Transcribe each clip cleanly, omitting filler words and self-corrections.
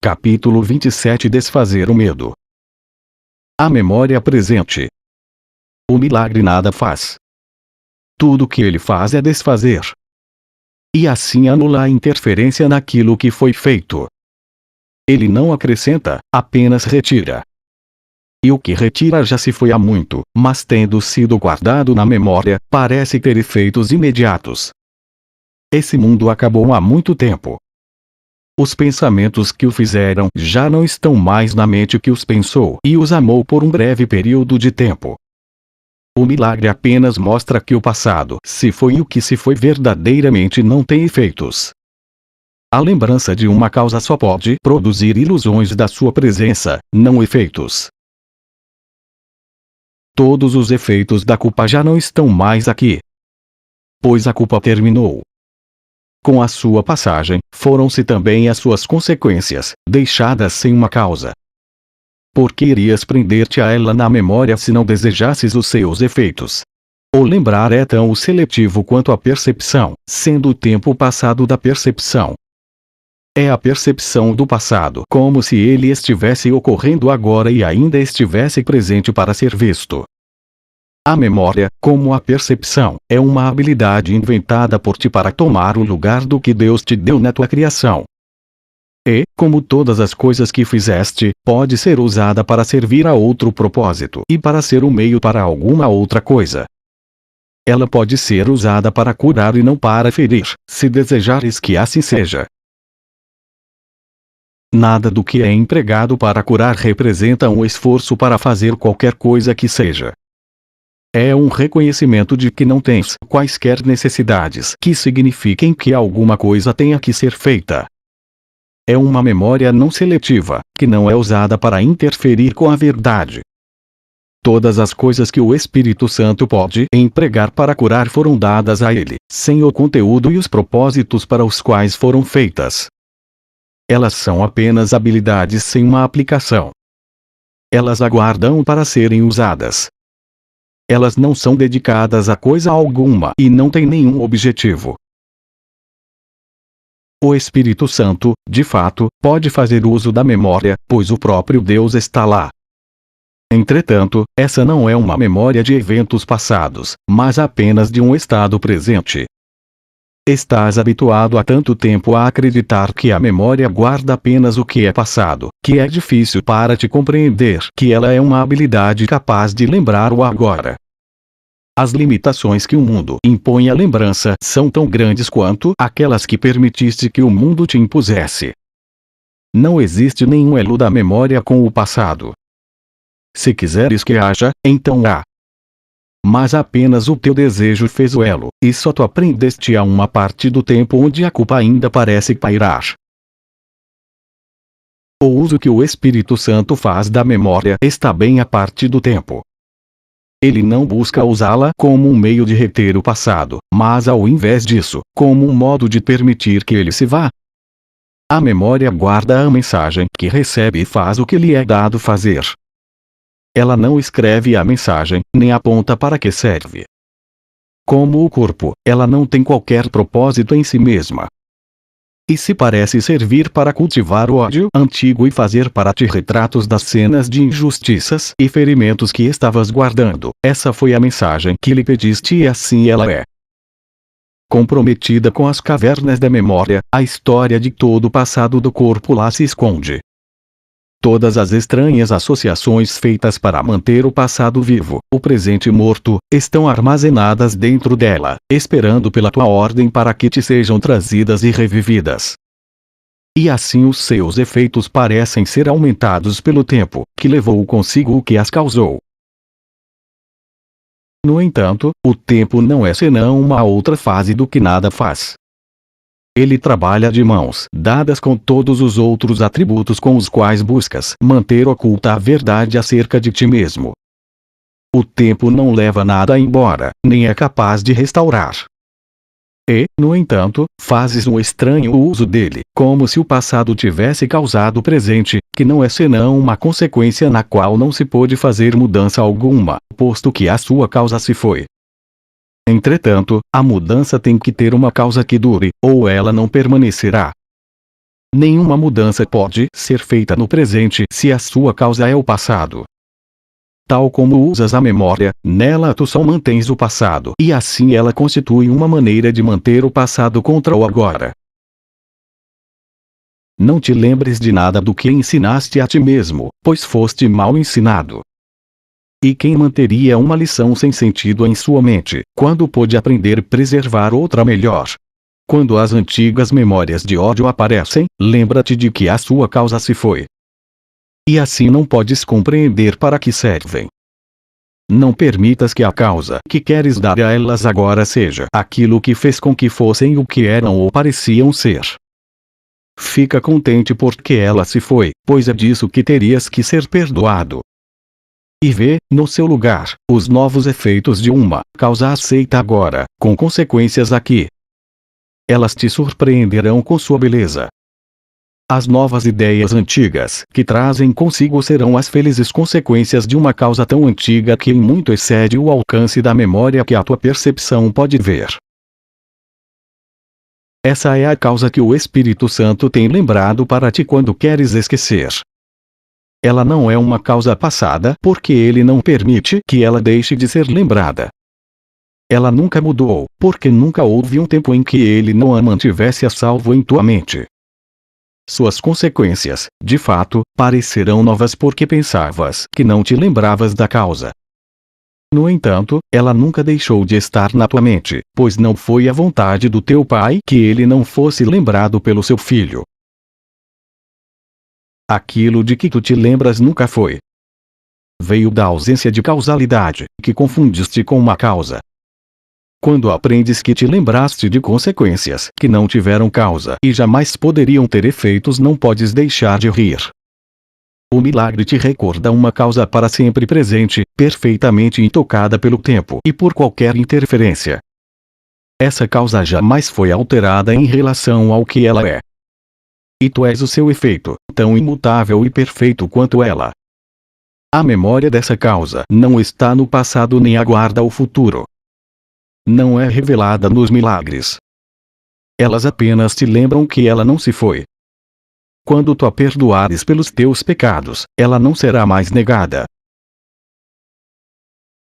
Capítulo 27. Desfazer o medo. A memória presente. O milagre nada faz. Tudo que ele faz é desfazer. E assim anula a interferência naquilo que foi feito. Ele não acrescenta, apenas retira. E o que retira já se foi há muito, mas tendo sido guardado na memória, parece ter efeitos imediatos. Esse mundo acabou há muito tempo. Os pensamentos que o fizeram já não estão mais na mente que os pensou e os amou por um breve período de tempo. O milagre apenas mostra que o passado se foi e o que se foi verdadeiramente não tem efeitos. A lembrança de uma causa só pode produzir ilusões da sua presença, não efeitos. Todos os efeitos da culpa já não estão mais aqui. Pois a culpa terminou. Com a sua passagem, foram-se também as suas consequências, deixadas sem uma causa. Por que irias prender-te a ela na memória se não desejasses os seus efeitos? O lembrar é tão seletivo quanto a percepção, sendo o tempo passado da percepção. É a percepção do passado como se ele estivesse ocorrendo agora e ainda estivesse presente para ser visto. A memória, como a percepção, é uma habilidade inventada por ti para tomar o lugar do que Deus te deu na tua criação. E, como todas as coisas que fizeste, pode ser usada para servir a outro propósito e para ser um meio para alguma outra coisa. Ela pode ser usada para curar e não para ferir, se desejares que assim seja. Nada do que é empregado para curar representa um esforço para fazer qualquer coisa que seja. É um reconhecimento de que não tens quaisquer necessidades que signifiquem que alguma coisa tenha que ser feita. É uma memória não seletiva, que não é usada para interferir com a verdade. Todas as coisas que o Espírito Santo pode empregar para curar foram dadas a ele, sem o conteúdo e os propósitos para os quais foram feitas. Elas são apenas habilidades sem uma aplicação. Elas aguardam para serem usadas. Elas não são dedicadas a coisa alguma e não têm nenhum objetivo. O Espírito Santo, de fato, pode fazer uso da memória, pois o próprio Deus está lá. Entretanto, essa não é uma memória de eventos passados, mas apenas de um estado presente. Estás habituado há tanto tempo a acreditar que a memória guarda apenas o que é passado, que é difícil para te compreender que ela é uma habilidade capaz de lembrar o agora. As limitações que o mundo impõe à lembrança são tão grandes quanto aquelas que permitiste que o mundo te impusesse. Não existe nenhum elo da memória com o passado. Se quiseres que haja, então há. Mas apenas o teu desejo fez o elo, e só tu aprendeste a uma parte do tempo onde a culpa ainda parece pairar. O uso que o Espírito Santo faz da memória está bem à parte do tempo. Ele não busca usá-la como um meio de reter o passado, mas ao invés disso, como um modo de permitir que ele se vá. A memória guarda a mensagem que recebe e faz o que lhe é dado fazer. Ela não escreve a mensagem, nem aponta para que serve. Como o corpo, ela não tem qualquer propósito em si mesma. E se parece servir para cultivar o ódio antigo e fazer para ti retratos das cenas de injustiças e ferimentos que estavas guardando, essa foi a mensagem que lhe pediste e assim ela é. Comprometida com as cavernas da memória, a história de todo o passado do corpo lá se esconde. Todas as estranhas associações feitas para manter o passado vivo, o presente morto, estão armazenadas dentro dela, esperando pela tua ordem para que te sejam trazidas e revividas. E assim os seus efeitos parecem ser aumentados pelo tempo, que levou consigo o que as causou. No entanto, o tempo não é senão uma outra fase do que nada faz. Ele trabalha de mãos dadas com todos os outros atributos com os quais buscas manter oculta a verdade acerca de ti mesmo. O tempo não leva nada embora, nem é capaz de restaurar. E, no entanto, fazes um estranho uso dele, como se o passado tivesse causado o presente, que não é senão uma consequência na qual não se pôde fazer mudança alguma, posto que a sua causa se foi. Entretanto, a mudança tem que ter uma causa que dure, ou ela não permanecerá. Nenhuma mudança pode ser feita no presente se a sua causa é o passado. Tal como usas a memória, nela tu só mantens o passado, e assim ela constitui uma maneira de manter o passado contra o agora. Não te lembres de nada do que ensinaste a ti mesmo, pois foste mal ensinado. E quem manteria uma lição sem sentido em sua mente, quando pôde aprender a preservar outra melhor? Quando as antigas memórias de ódio aparecem, lembra-te de que a sua causa se foi. E assim não podes compreender para que servem. Não permitas que a causa que queres dar a elas agora seja aquilo que fez com que fossem o que eram ou pareciam ser. Fica contente porque ela se foi, pois é disso que terias que ser perdoado. E vê, no seu lugar, os novos efeitos de uma causa aceita agora, com consequências aqui. Elas te surpreenderão com sua beleza. As novas ideias antigas que trazem consigo serão as felizes consequências de uma causa tão antiga que em muito excede o alcance da memória que a tua percepção pode ver. Essa é a causa que o Espírito Santo tem lembrado para ti quando queres esquecer. Ela não é uma causa passada porque ele não permite que ela deixe de ser lembrada. Ela nunca mudou, porque nunca houve um tempo em que ele não a mantivesse a salvo em tua mente. Suas consequências, de fato, parecerão novas porque pensavas que não te lembravas da causa. No entanto, ela nunca deixou de estar na tua mente, pois não foi a vontade do teu pai que ele não fosse lembrado pelo seu filho. Aquilo de que tu te lembras nunca foi. Veio da ausência de causalidade, que confundiste com uma causa. Quando aprendes que te lembraste de consequências que não tiveram causa e jamais poderiam ter efeitos, não podes deixar de rir. O milagre te recorda uma causa para sempre presente, perfeitamente intocada pelo tempo e por qualquer interferência. Essa causa jamais foi alterada em relação ao que ela é. E tu és o seu efeito, tão imutável e perfeito quanto ela. A memória dessa causa não está no passado nem aguarda o futuro. Não é revelada nos milagres. Elas apenas te lembram que ela não se foi. Quando tu a perdoares pelos teus pecados, ela não será mais negada.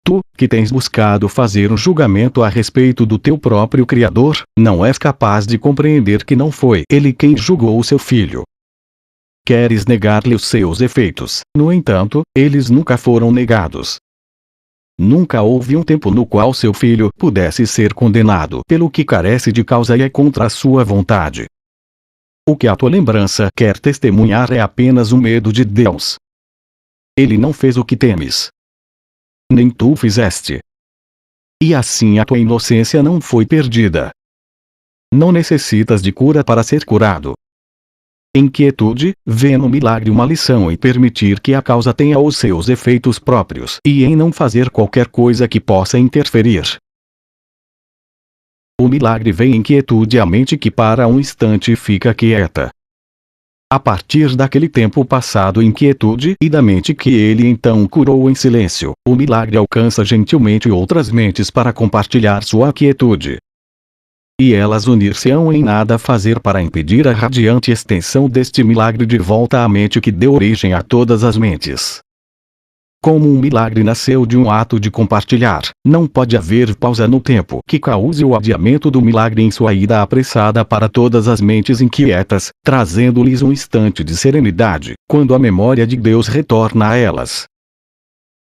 Tu, que tens buscado fazer um julgamento a respeito do teu próprio Criador, não és capaz de compreender que não foi ele quem julgou o seu filho. Queres negar-lhe os seus efeitos, no entanto, eles nunca foram negados. Nunca houve um tempo no qual seu filho pudesse ser condenado pelo que carece de causa e é contra a sua vontade. O que a tua lembrança quer testemunhar é apenas o medo de Deus. Ele não fez o que temes. Nem tu fizeste. E assim a tua inocência não foi perdida. Não necessitas de cura para ser curado. Em quietude, vê no milagre uma lição em permitir que a causa tenha os seus efeitos próprios e em não fazer qualquer coisa que possa interferir. O milagre vem em quietude à mente que para um instante fica quieta. A partir daquele tempo passado em quietude e da mente que ele então curou em silêncio, o milagre alcança gentilmente outras mentes para compartilhar sua quietude. E elas unir-se-ão em nada fazer para impedir a radiante extensão deste milagre de volta à mente que deu origem a todas as mentes. Como um milagre nasceu de um ato de compartilhar, não pode haver pausa no tempo que cause o adiamento do milagre em sua ida apressada para todas as mentes inquietas, trazendo-lhes um instante de serenidade, quando a memória de Deus retorna a elas.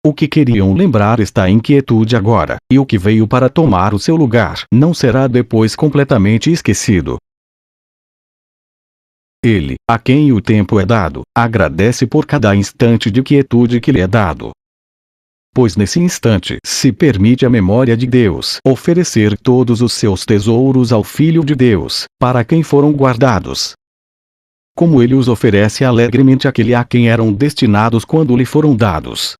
O que queriam lembrar está em quietude agora, e o que veio para tomar o seu lugar não será depois completamente esquecido. Ele, a quem o tempo é dado, agradece por cada instante de quietude que lhe é dado. Pois nesse instante se permite à memória de Deus oferecer todos os seus tesouros ao Filho de Deus, para quem foram guardados. Como ele os oferece alegremente àquele a quem eram destinados quando lhe foram dados.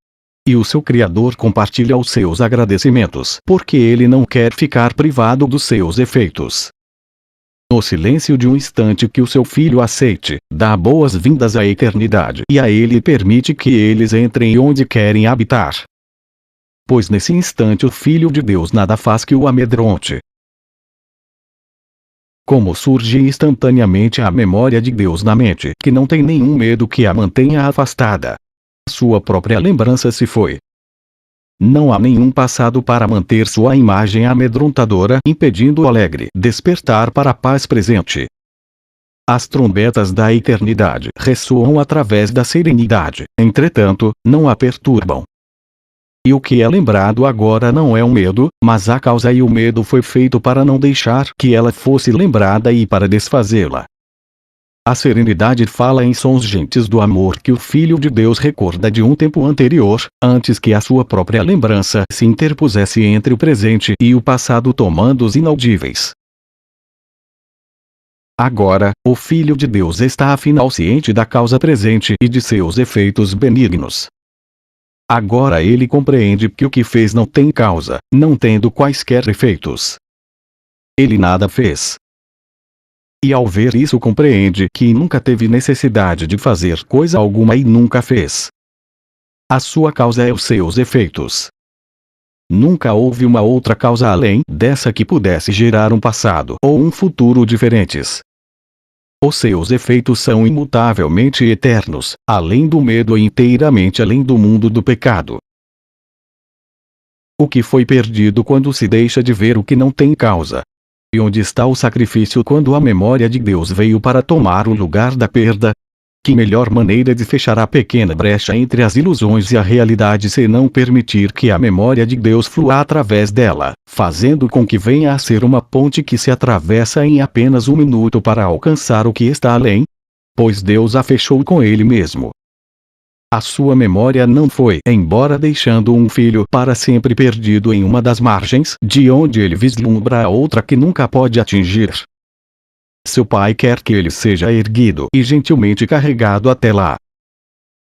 E o seu Criador compartilha os seus agradecimentos, porque ele não quer ficar privado dos seus efeitos. No silêncio de um instante que o seu filho aceite, dá boas-vindas à eternidade e a ele permite que eles entrem onde querem habitar. Pois nesse instante o Filho de Deus nada faz que o amedronte. Como surge instantaneamente a memória de Deus na mente, que não tem nenhum medo que a mantenha afastada. Sua própria lembrança se foi. Não há nenhum passado para manter sua imagem amedrontadora, impedindo o alegre despertar para a paz presente. As trombetas da eternidade ressoam através da serenidade, entretanto, não a perturbam. E o que é lembrado agora não é o medo, mas a causa, e o medo foi feito para não deixar que ela fosse lembrada e para desfazê-la. A serenidade fala em sons gentis do amor que o Filho de Deus recorda de um tempo anterior, antes que a sua própria lembrança se interpusesse entre o presente e o passado, tomando-os inaudíveis. Agora, o Filho de Deus está afinal ciente da causa presente e de seus efeitos benignos. Agora ele compreende que o que fez não tem causa, não tendo quaisquer efeitos. Ele nada fez. E ao ver isso compreende que nunca teve necessidade de fazer coisa alguma e nunca fez. A sua causa é os seus efeitos. Nunca houve uma outra causa além dessa que pudesse gerar um passado ou um futuro diferentes. Os seus efeitos são imutavelmente eternos, além do medo e inteiramente além do mundo do pecado. O que foi perdido quando se deixa de ver o que não tem causa? E onde está o sacrifício quando a memória de Deus veio para tomar o lugar da perda? Que melhor maneira de fechar a pequena brecha entre as ilusões e a realidade senão permitir que a memória de Deus flua através dela, fazendo com que venha a ser uma ponte que se atravessa em apenas um minuto para alcançar o que está além? Pois Deus a fechou com Ele mesmo. A sua memória não foi embora, deixando um filho para sempre perdido em uma das margens, de onde ele vislumbra a outra que nunca pode atingir. Seu pai quer que ele seja erguido e gentilmente carregado até lá.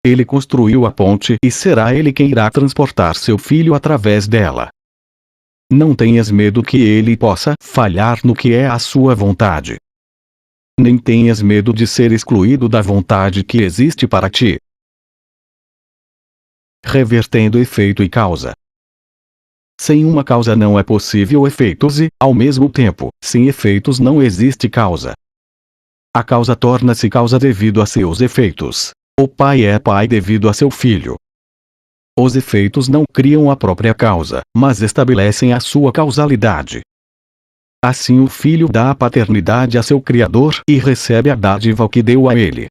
Ele construiu a ponte e será ele quem irá transportar seu filho através dela. Não tenhas medo que ele possa falhar no que é a sua vontade. Nem tenhas medo de ser excluído da vontade que existe para ti. Revertendo efeito e causa. Sem uma causa não é possível efeitos e, ao mesmo tempo, sem efeitos não existe causa. A causa torna-se causa devido a seus efeitos. O pai é pai devido a seu filho. Os efeitos não criam a própria causa, mas estabelecem a sua causalidade. Assim o filho dá a paternidade a seu Criador e recebe a dádiva que deu a ele.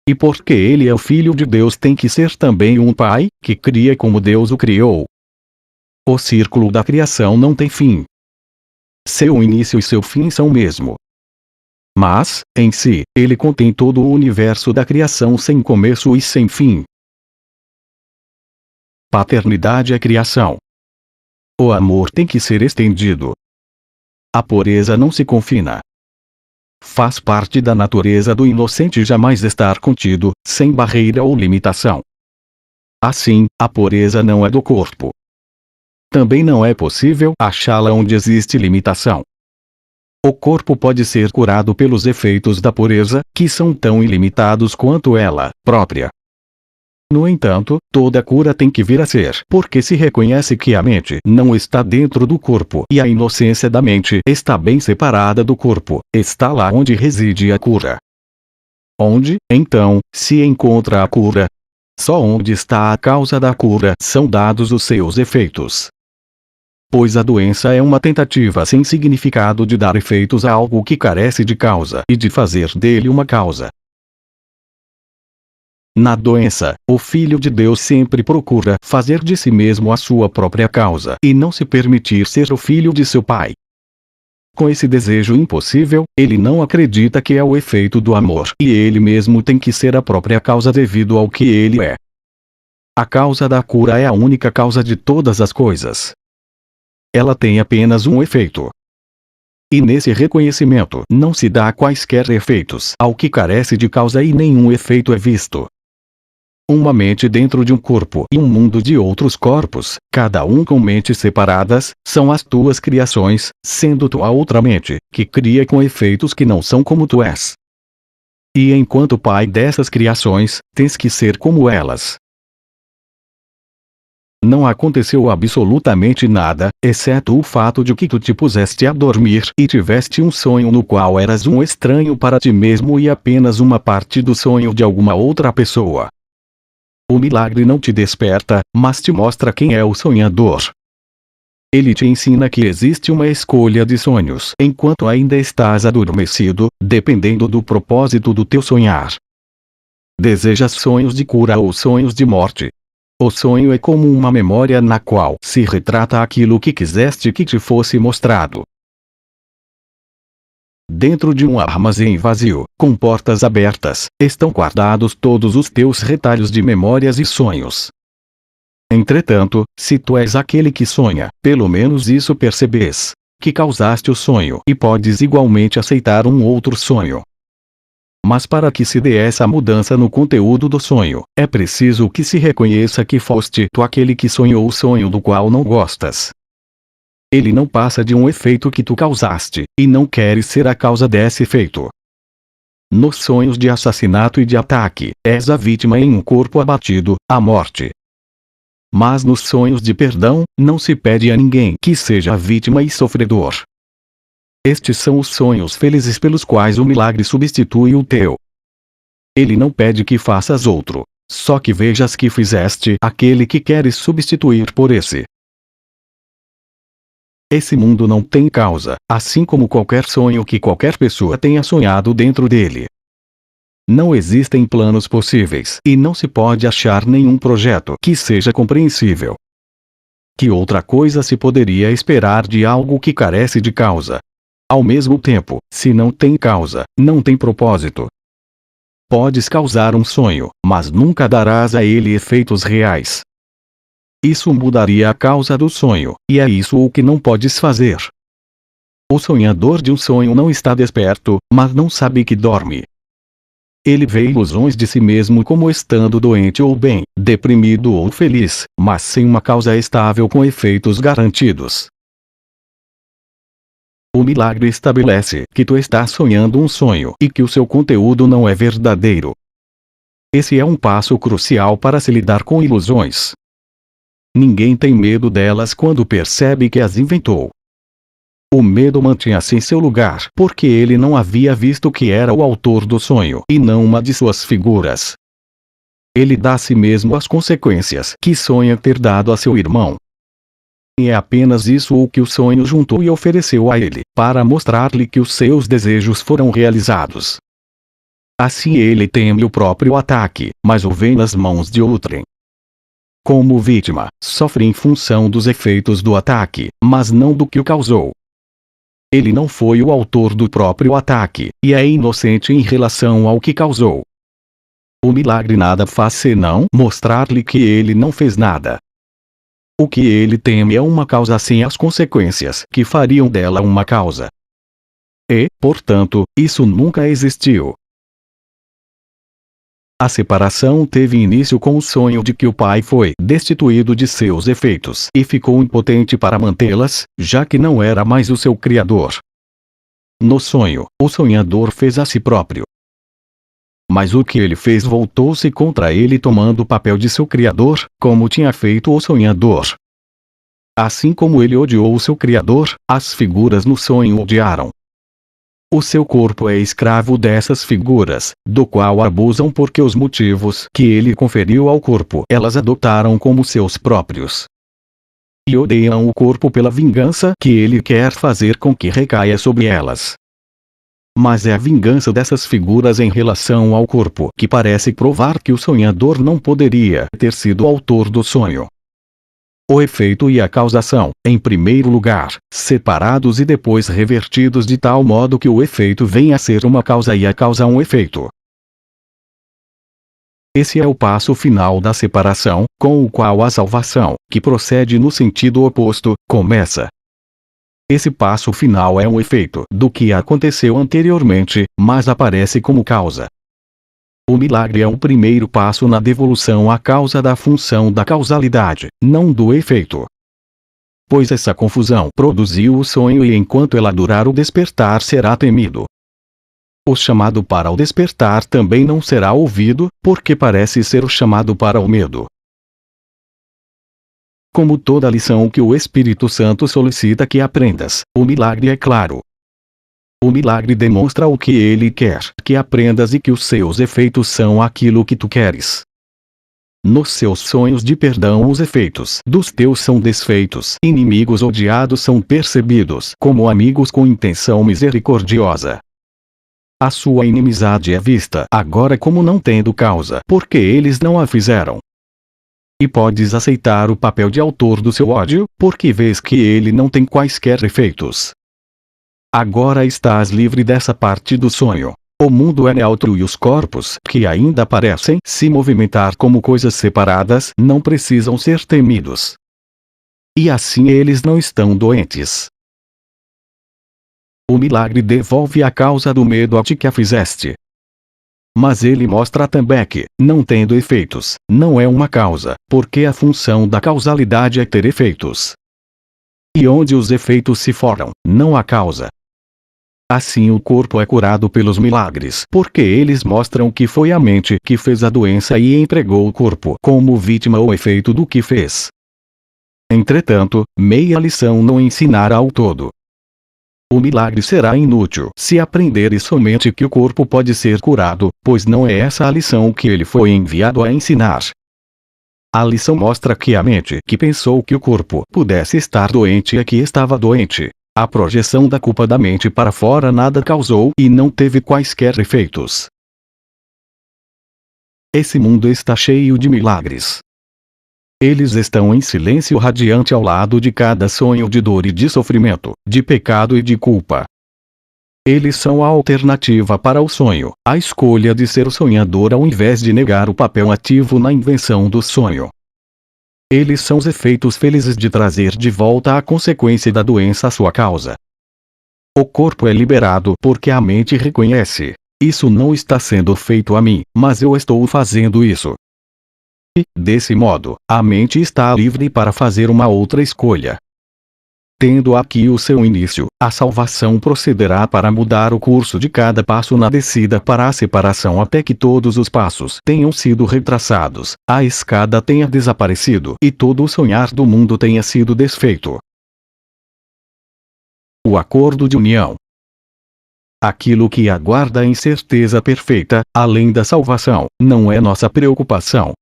E porque ele é o Filho de Deus, tem que ser também um pai, que cria como Deus o criou. O círculo da criação não tem fim. Seu início e seu fim são o mesmo. Mas, em si, ele contém todo o universo da criação sem começo e sem fim. Paternidade é criação. O amor tem que ser estendido. A pureza não se confina. Faz parte da natureza do inocente jamais estar contido, sem barreira ou limitação. Assim, a pureza não é do corpo. Também não é possível achá-la onde existe limitação. O corpo pode ser curado pelos efeitos da pureza, que são tão ilimitados quanto ela própria. No entanto, toda cura tem que vir a ser porque se reconhece que a mente não está dentro do corpo e a inocência da mente está bem separada do corpo, está lá onde reside a cura. Onde, então, se encontra a cura? Só onde está a causa da cura são dados os seus efeitos. Pois a doença é uma tentativa sem significado de dar efeitos a algo que carece de causa e de fazer dele uma causa. Na doença, o Filho de Deus sempre procura fazer de si mesmo a sua própria causa e não se permitir ser o filho de seu pai. Com esse desejo impossível, ele não acredita que é o efeito do amor e ele mesmo tem que ser a própria causa devido ao que ele é. A causa da cura é a única causa de todas as coisas. Ela tem apenas um efeito. E nesse reconhecimento não se dá quaisquer efeitos ao que carece de causa e nenhum efeito é visto. Uma mente dentro de um corpo e um mundo de outros corpos, cada um com mentes separadas, são as tuas criações, sendo tu a outra mente, que cria com efeitos que não são como tu és. E enquanto pai dessas criações, tens que ser como elas. Não aconteceu absolutamente nada, exceto o fato de que tu te puseste a dormir e tiveste um sonho no qual eras um estranho para ti mesmo e apenas uma parte do sonho de alguma outra pessoa. O milagre não te desperta, mas te mostra quem é o sonhador. Ele te ensina que existe uma escolha de sonhos enquanto ainda estás adormecido, dependendo do propósito do teu sonhar. Desejas sonhos de cura ou sonhos de morte? O sonho é como uma memória na qual se retrata aquilo que quiseste que te fosse mostrado. Dentro de um armazém vazio, com portas abertas, estão guardados todos os teus retalhos de memórias e sonhos. Entretanto, se tu és aquele que sonha, pelo menos isso percebes, que causaste o sonho e podes igualmente aceitar um outro sonho. Mas para que se dê essa mudança no conteúdo do sonho, é preciso que se reconheça que foste tu aquele que sonhou o sonho do qual não gostas. Ele não passa de um efeito que tu causaste, e não queres ser a causa desse efeito. Nos sonhos de assassinato e de ataque, és a vítima em um corpo abatido, a morte. Mas nos sonhos de perdão, não se pede a ninguém que seja vítima e sofredor. Estes são os sonhos felizes pelos quais o milagre substitui o teu. Ele não pede que faças outro, só que vejas que fizeste aquele que queres substituir por esse. Esse mundo não tem causa, assim como qualquer sonho que qualquer pessoa tenha sonhado dentro dele. Não existem planos possíveis e não se pode achar nenhum projeto que seja compreensível. Que outra coisa se poderia esperar de algo que carece de causa? Ao mesmo tempo, se não tem causa, não tem propósito. Podes causar um sonho, mas nunca darás a ele efeitos reais. Isso mudaria a causa do sonho, e é isso o que não podes fazer. O sonhador de um sonho não está desperto, mas não sabe que dorme. Ele vê ilusões de si mesmo como estando doente ou bem, deprimido ou feliz, mas sem uma causa estável com efeitos garantidos. O milagre estabelece que tu estás sonhando um sonho e que o seu conteúdo não é verdadeiro. Esse é um passo crucial para se lidar com ilusões. Ninguém tem medo delas quando percebe que as inventou. O medo mantinha-se em seu lugar porque ele não havia visto que era o autor do sonho e não uma de suas figuras. Ele dá a si mesmo as consequências que sonha ter dado a seu irmão. E é apenas isso o que o sonho juntou e ofereceu a ele, para mostrar-lhe que os seus desejos foram realizados. Assim ele teme o próprio ataque, mas o vê nas mãos de outrem. Como vítima, sofre em função dos efeitos do ataque, mas não do que o causou. Ele não foi o autor do próprio ataque, e é inocente em relação ao que causou. O milagre nada faz senão mostrar-lhe que ele não fez nada. O que ele teme é uma causa sem as consequências que fariam dela uma causa. E, portanto, isso nunca existiu. A separação teve início com o sonho de que o pai foi destituído de seus efeitos e ficou impotente para mantê-las, já que não era mais o seu criador. No sonho, o sonhador fez a si próprio. Mas o que ele fez voltou-se contra ele tomando o papel de seu criador, como tinha feito o sonhador. Assim como ele odiou o seu criador, as figuras no sonho o odiaram. O seu corpo é escravo dessas figuras, do qual abusam porque os motivos que ele conferiu ao corpo elas adotaram como seus próprios. E odeiam o corpo pela vingança que ele quer fazer com que recaia sobre elas. Mas é a vingança dessas figuras em relação ao corpo que parece provar que o sonhador não poderia ter sido o autor do sonho. O efeito e a causação, em primeiro lugar, separados e depois revertidos de tal modo que o efeito venha a ser uma causa e a causa um efeito. Esse é o passo final da separação, com o qual a salvação, que procede no sentido oposto, começa. Esse passo final é um efeito do que aconteceu anteriormente, mas aparece como causa. O milagre é o primeiro passo na devolução à causa da função da causalidade, não do efeito. Pois essa confusão produziu o sonho e enquanto ela durar o despertar será temido. O chamado para o despertar também não será ouvido, porque parece ser o chamado para o medo. Como toda lição que o Espírito Santo solicita que aprendas, o milagre é claro. O milagre demonstra o que ele quer que aprendas e que os seus efeitos são aquilo que tu queres. Nos seus sonhos de perdão, os efeitos dos teus são desfeitos. Inimigos odiados são percebidos como amigos com intenção misericordiosa. A sua inimizade é vista agora como não tendo causa, porque eles não a fizeram. E podes aceitar o papel de autor do seu ódio, porque vês que ele não tem quaisquer efeitos. Agora estás livre dessa parte do sonho. O mundo é neutro e os corpos que ainda parecem se movimentar como coisas separadas não precisam ser temidos. E assim eles não estão doentes. O milagre devolve a causa do medo a ti que a fizeste. Mas ele mostra também que, não tendo efeitos, não é uma causa, porque a função da causalidade é ter efeitos. E onde os efeitos se formam, não há causa. Assim o corpo é curado pelos milagres, porque eles mostram que foi a mente que fez a doença e empregou o corpo como vítima ou efeito do que fez. Entretanto, meia lição não ensinará ao todo. O milagre será inútil se aprenderes somente que o corpo pode ser curado, pois não é essa a lição que ele foi enviado a ensinar. A lição mostra que a mente que pensou que o corpo pudesse estar doente é que estava doente. A projeção da culpa da mente para fora nada causou e não teve quaisquer efeitos. Esse mundo está cheio de milagres. Eles estão em silêncio radiante ao lado de cada sonho de dor e de sofrimento, de pecado e de culpa. Eles são a alternativa para o sonho, a escolha de ser o sonhador ao invés de negar o papel ativo na invenção do sonho. Eles são os efeitos felizes de trazer de volta a consequência da doença à sua causa. O corpo é liberado porque a mente reconhece: isso não está sendo feito a mim, mas eu estou fazendo isso. E, desse modo, a mente está livre para fazer uma outra escolha. Tendo aqui o seu início, a salvação procederá para mudar o curso de cada passo na descida para a separação até que todos os passos tenham sido retraçados, a escada tenha desaparecido e todo o sonhar do mundo tenha sido desfeito. O acordo de união. Aquilo que aguarda a incerteza perfeita, além da salvação, não é nossa preocupação.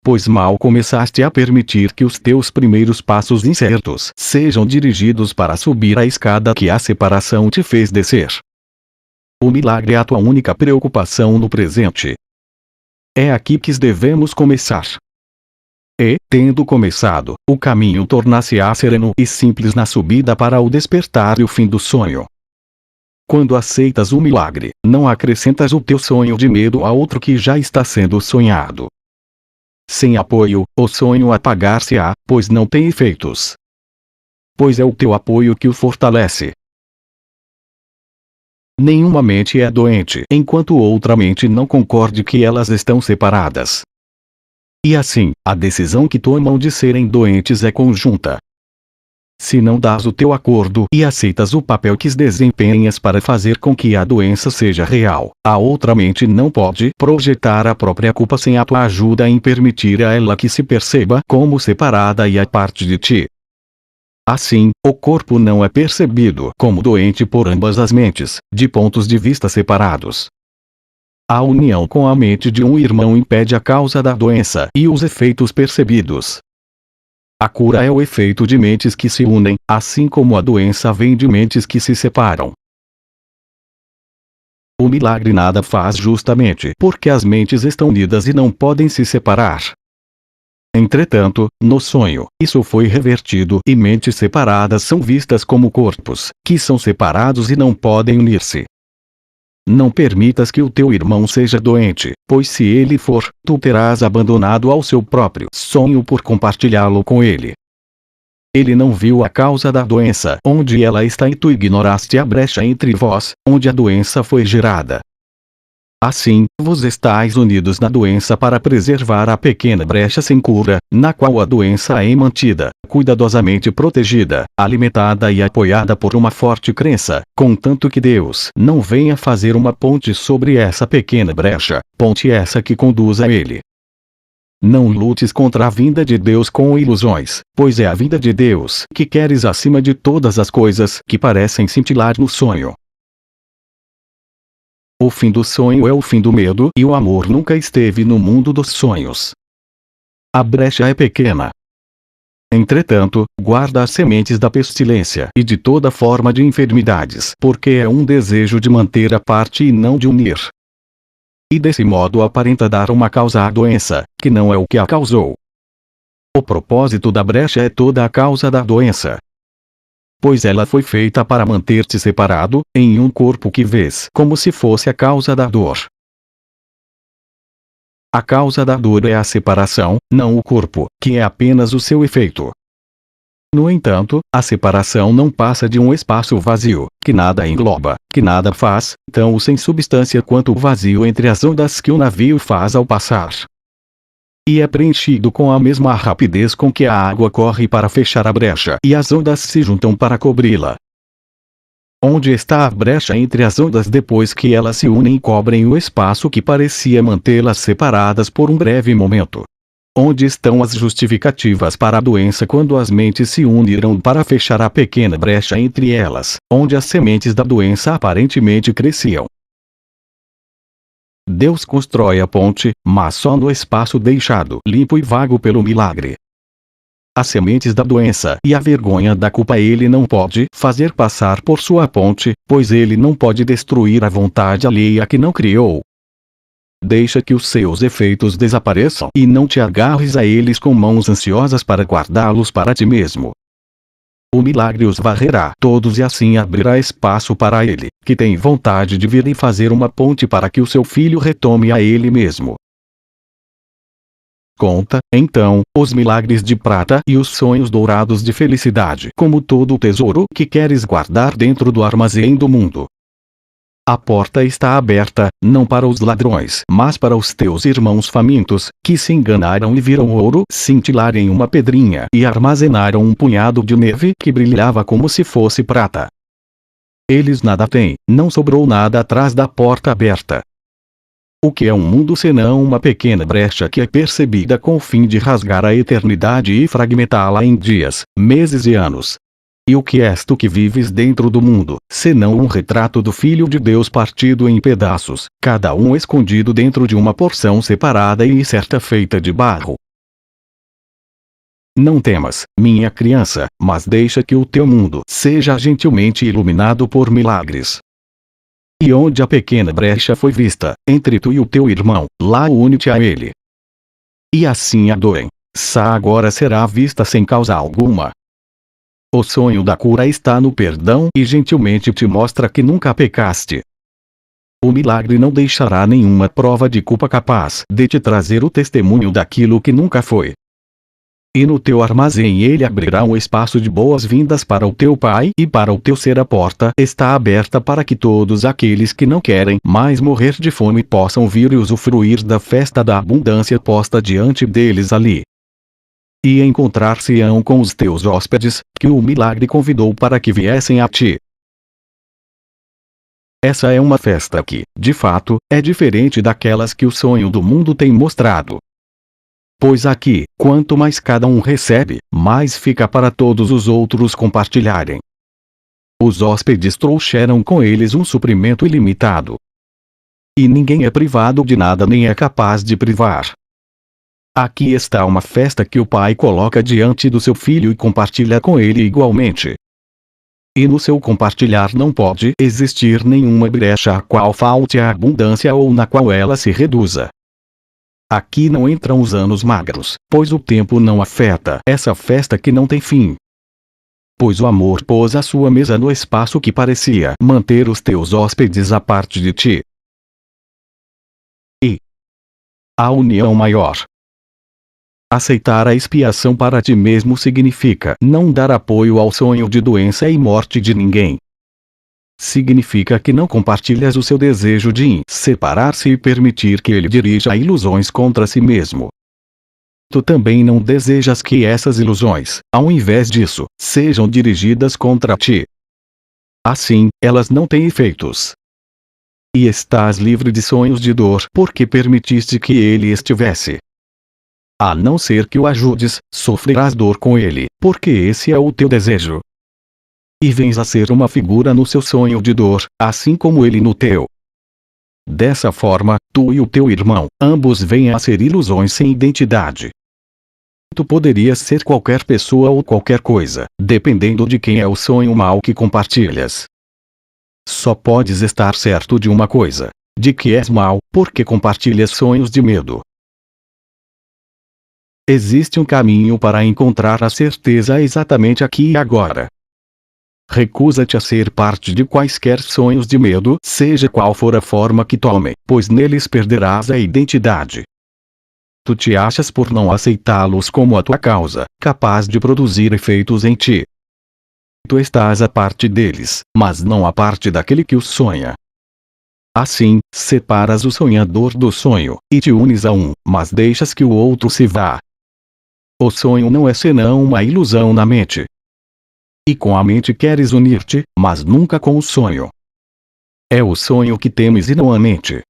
Pois mal começaste a permitir que os teus primeiros passos incertos sejam dirigidos para subir a escada que a separação te fez descer. O milagre é a tua única preocupação no presente. É aqui que devemos começar. E, tendo começado, o caminho torna-se-á sereno e simples na subida para o despertar e o fim do sonho. Quando aceitas o milagre, não acrescentas o teu sonho de medo a outro que já está sendo sonhado. Sem apoio, o sonho apagar-se-á, pois não tem efeitos. Pois é o teu apoio que o fortalece. Nenhuma mente é doente enquanto outra mente não concorde que elas estão separadas. E assim, a decisão que tomam de serem doentes é conjunta. Se não dás o teu acordo e aceitas o papel que desempenhas para fazer com que a doença seja real, a outra mente não pode projetar a própria culpa sem a tua ajuda em permitir a ela que se perceba como separada e a parte de ti. Assim, o corpo não é percebido como doente por ambas as mentes, de pontos de vista separados. A união com a mente de um irmão impede a causa da doença e os efeitos percebidos. A cura é o efeito de mentes que se unem, assim como a doença vem de mentes que se separam. O milagre nada faz justamente porque as mentes estão unidas e não podem se separar. Entretanto, no sonho, isso foi revertido e mentes separadas são vistas como corpos, que são separados e não podem unir-se. Não permitas que o teu irmão seja doente, pois se ele for, tu terás abandonado ao seu próprio sonho por compartilhá-lo com ele. Ele não viu a causa da doença onde ela está e tu ignoraste a brecha entre vós, onde a doença foi gerada. Assim, vos estáis unidos na doença para preservar a pequena brecha sem cura, na qual a doença é mantida, cuidadosamente protegida, alimentada e apoiada por uma forte crença, contanto que Deus não venha fazer uma ponte sobre essa pequena brecha, ponte essa que conduz a Ele. Não lutes contra a vinda de Deus com ilusões, pois é a vinda de Deus que queres acima de todas as coisas que parecem cintilar no sonho. O fim do sonho é o fim do medo e o amor nunca esteve no mundo dos sonhos. A brecha é pequena. Entretanto, guarda as sementes da pestilência e de toda forma de enfermidades, porque é um desejo de manter a parte e não de unir. E desse modo aparenta dar uma causa à doença, que não é o que a causou. O propósito da brecha é toda a causa da doença. Pois ela foi feita para manter-te separado, em um corpo que vês como se fosse a causa da dor. A causa da dor é a separação, não o corpo, que é apenas o seu efeito. No entanto, a separação não passa de um espaço vazio, que nada engloba, que nada faz, tão sem substância quanto o vazio entre as ondas que o navio faz ao passar. E é preenchido com a mesma rapidez com que a água corre para fechar a brecha e as ondas se juntam para cobri-la. Onde está a brecha entre as ondas depois que elas se unem e cobrem o espaço que parecia mantê-las separadas por um breve momento? Onde estão as justificativas para a doença quando as mentes se uniram para fechar a pequena brecha entre elas, onde as sementes da doença aparentemente cresciam? Deus constrói a ponte, mas só no espaço deixado limpo e vago pelo milagre. As sementes da doença e a vergonha da culpa ele não pode fazer passar por sua ponte, pois ele não pode destruir a vontade alheia que não criou. Deixa que os seus efeitos desapareçam e não te agarres a eles com mãos ansiosas para guardá-los para ti mesmo. O milagre os varrerá todos e assim abrirá espaço para ele, que tem vontade de vir e fazer uma ponte para que o seu filho retome a ele mesmo. Conta, então, os milagres de prata e os sonhos dourados de felicidade como todo o tesouro que queres guardar dentro do armazém do mundo. A porta está aberta, não para os ladrões, mas para os teus irmãos famintos, que se enganaram e viram ouro cintilar em uma pedrinha e armazenaram um punhado de neve que brilhava como se fosse prata. Eles nada têm, não sobrou nada atrás da porta aberta. O que é um mundo senão uma pequena brecha que é percebida com o fim de rasgar a eternidade e fragmentá-la em dias, meses e anos? E o que és tu que vives dentro do mundo, senão um retrato do Filho de Deus partido em pedaços, cada um escondido dentro de uma porção separada e certa feita de barro? Não temas, minha criança, mas deixa que o teu mundo seja gentilmente iluminado por milagres. E onde a pequena brecha foi vista, entre tu e o teu irmão, lá une-te a ele. E assim a doença agora será vista sem causa alguma. O sonho da cura está no perdão e gentilmente te mostra que nunca pecaste. O milagre não deixará nenhuma prova de culpa capaz de te trazer o testemunho daquilo que nunca foi. E no teu armazém ele abrirá um espaço de boas-vindas para o teu Pai e para o teu ser. A porta está aberta para que todos aqueles que não querem mais morrer de fome possam vir e usufruir da festa da abundância posta diante deles ali. E encontrar-se-ão com os teus hóspedes, que o milagre convidou para que viessem a ti. Essa é uma festa que, de fato, é diferente daquelas que o sonho do mundo tem mostrado. Pois aqui, quanto mais cada um recebe, mais fica para todos os outros compartilharem. Os hóspedes trouxeram com eles um suprimento ilimitado. E ninguém é privado de nada nem é capaz de privar. Aqui está uma festa que o pai coloca diante do seu filho e compartilha com ele igualmente. E no seu compartilhar não pode existir nenhuma brecha a qual falte a abundância ou na qual ela se reduza. Aqui não entram os anos magros, pois o tempo não afeta essa festa que não tem fim. Pois o amor pôs a sua mesa no espaço que parecia manter os teus hóspedes à parte de ti. E a união maior. Aceitar a expiação para ti mesmo significa não dar apoio ao sonho de doença e morte de ninguém. Significa que não compartilhas o seu desejo de separar-se e permitir que ele dirija ilusões contra si mesmo. Tu também não desejas que essas ilusões, ao invés disso, sejam dirigidas contra ti. Assim, elas não têm efeitos. E estás livre de sonhos de dor porque permitiste que ele estivesse. A não ser que o ajudes, sofrerás dor com ele, porque esse é o teu desejo. E vens a ser uma figura no seu sonho de dor, assim como ele no teu. Dessa forma, tu e o teu irmão, ambos vêm a ser ilusões sem identidade. Tu poderias ser qualquer pessoa ou qualquer coisa, dependendo de quem é o sonho mau que compartilhas. Só podes estar certo de uma coisa: de que és mau, porque compartilhas sonhos de medo. Existe um caminho para encontrar a certeza exatamente aqui e agora. Recusa-te a ser parte de quaisquer sonhos de medo, seja qual for a forma que tome, pois neles perderás a identidade. Tu te achas por não aceitá-los como a tua causa, capaz de produzir efeitos em ti. Tu estás a parte deles, mas não a parte daquele que os sonha. Assim, separas o sonhador do sonho, e te unes a um, mas deixas que o outro se vá. O sonho não é senão uma ilusão na mente. E com a mente queres unir-te, mas nunca com o sonho. É o sonho que temes e não a mente.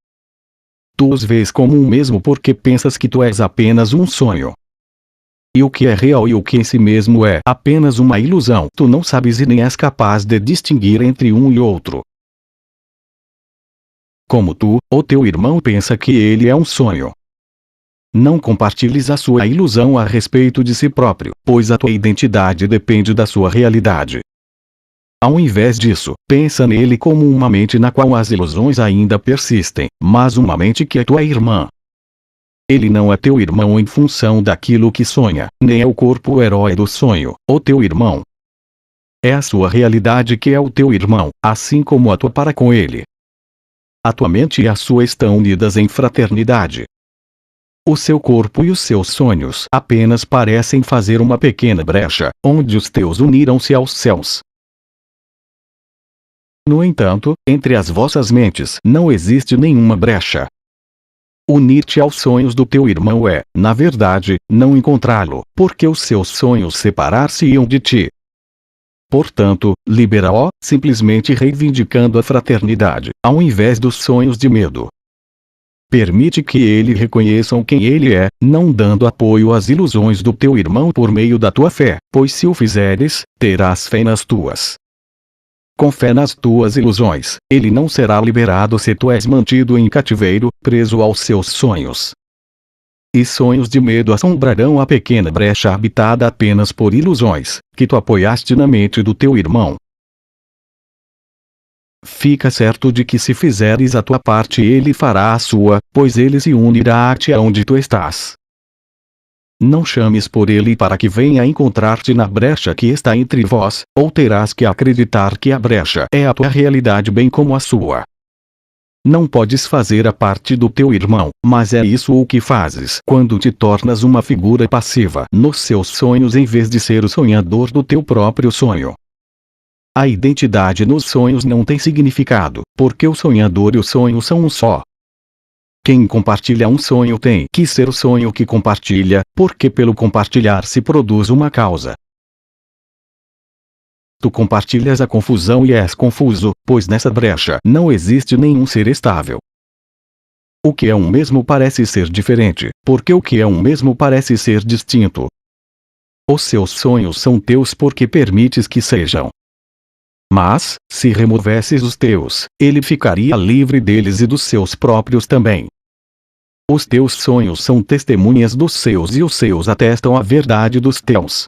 Tu os vês como um mesmo porque pensas que tu és apenas um sonho. E o que é real e o que em si mesmo é apenas uma ilusão, tu não sabes e nem és capaz de distinguir entre um e outro. Como tu, o teu irmão pensa que ele é um sonho. Não compartilhes a sua ilusão a respeito de si próprio, pois a tua identidade depende da sua realidade. Ao invés disso, pensa nele como uma mente na qual as ilusões ainda persistem, mas uma mente que é tua irmã. Ele não é teu irmão em função daquilo que sonha, nem é o corpo herói do sonho, o teu irmão. É a sua realidade que é o teu irmão, assim como a tua para com ele. A tua mente e a sua estão unidas em fraternidade. O seu corpo e os seus sonhos apenas parecem fazer uma pequena brecha, onde os teus uniram-se aos céus. No entanto, entre as vossas mentes não existe nenhuma brecha. Unir-te aos sonhos do teu irmão é, na verdade, não encontrá-lo, porque os seus sonhos separar-se-iam de ti. Portanto, libera-o, simplesmente reivindicando a fraternidade, ao invés dos sonhos de medo. Permite que ele reconheçam quem ele é, não dando apoio às ilusões do teu irmão por meio da tua fé, pois se o fizeres, terás fé nas tuas. Com fé nas tuas ilusões, ele não será liberado se tu és mantido em cativeiro, preso aos seus sonhos. E sonhos de medo assombrarão a pequena brecha habitada apenas por ilusões, que tu apoiaste na mente do teu irmão. Fica certo de que se fizeres a tua parte ele fará a sua, pois ele se unirá a ti aonde tu estás. Não chames por ele para que venha encontrar-te na brecha que está entre vós, ou terás que acreditar que a brecha é a tua realidade bem como a sua. Não podes fazer a parte do teu irmão, mas é isso o que fazes quando te tornas uma figura passiva nos seus sonhos em vez de ser o sonhador do teu próprio sonho. A identidade nos sonhos não tem significado, porque o sonhador e o sonho são um só. Quem compartilha um sonho tem que ser o sonho que compartilha, porque pelo compartilhar se produz uma causa. Tu compartilhas a confusão e és confuso, pois nessa brecha não existe nenhum ser estável. O que é um mesmo parece ser diferente, porque o que é um mesmo parece ser distinto. Os seus sonhos são teus porque permites que sejam. Mas, se removesses os teus, ele ficaria livre deles e dos seus próprios também. Os teus sonhos são testemunhas dos seus e os seus atestam a verdade dos teus.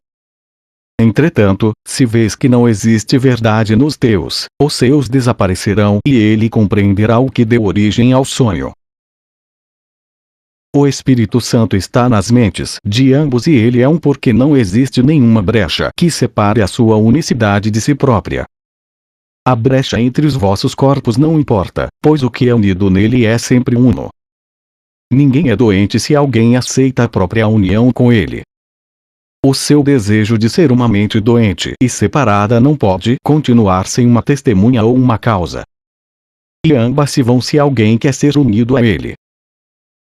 Entretanto, se vês que não existe verdade nos teus, os seus desaparecerão e ele compreenderá o que deu origem ao sonho. O Espírito Santo está nas mentes de ambos e ele é um porque não existe nenhuma brecha que separe a sua unicidade de si própria. A brecha entre os vossos corpos não importa, pois o que é unido nele é sempre uno. Ninguém é doente se alguém aceita a própria união com ele. O seu desejo de ser uma mente doente e separada não pode continuar sem uma testemunha ou uma causa. E ambas se vão se alguém quer ser unido a ele.